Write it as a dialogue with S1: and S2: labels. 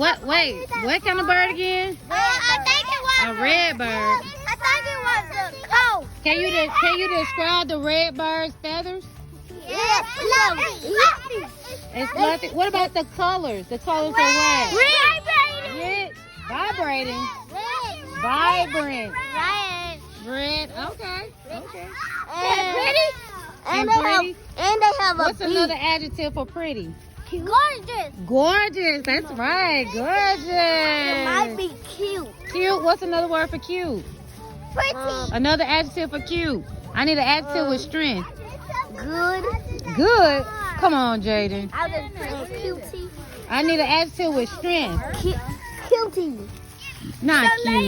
S1: What? Wait, what kind of bird again?
S2: I think it was
S1: A red bird.
S2: I think it was the coat.
S1: Can you describe the red bird's feathers?
S2: Yeah, fluffy.
S1: It's nothing. What about the colors? The colors are what? Red. Vibrating. Vibrant. Red. Okay. Okay.
S2: And
S1: pretty?
S2: they have a
S1: What's another adjective for pretty?
S2: gorgeous.
S1: Gorgeous. That's right.
S2: It might
S1: Gorgeous.
S2: be cute.
S1: Cute. What's another word for cute?
S2: Pretty.
S1: Another adjective for cute. I need an adjective with strength.
S2: Good.
S1: Good. Come on, Jaden.
S2: I was just saying cutie.
S1: I need an adjective with strength.
S2: Cutie.
S1: Not
S2: So,
S1: cute.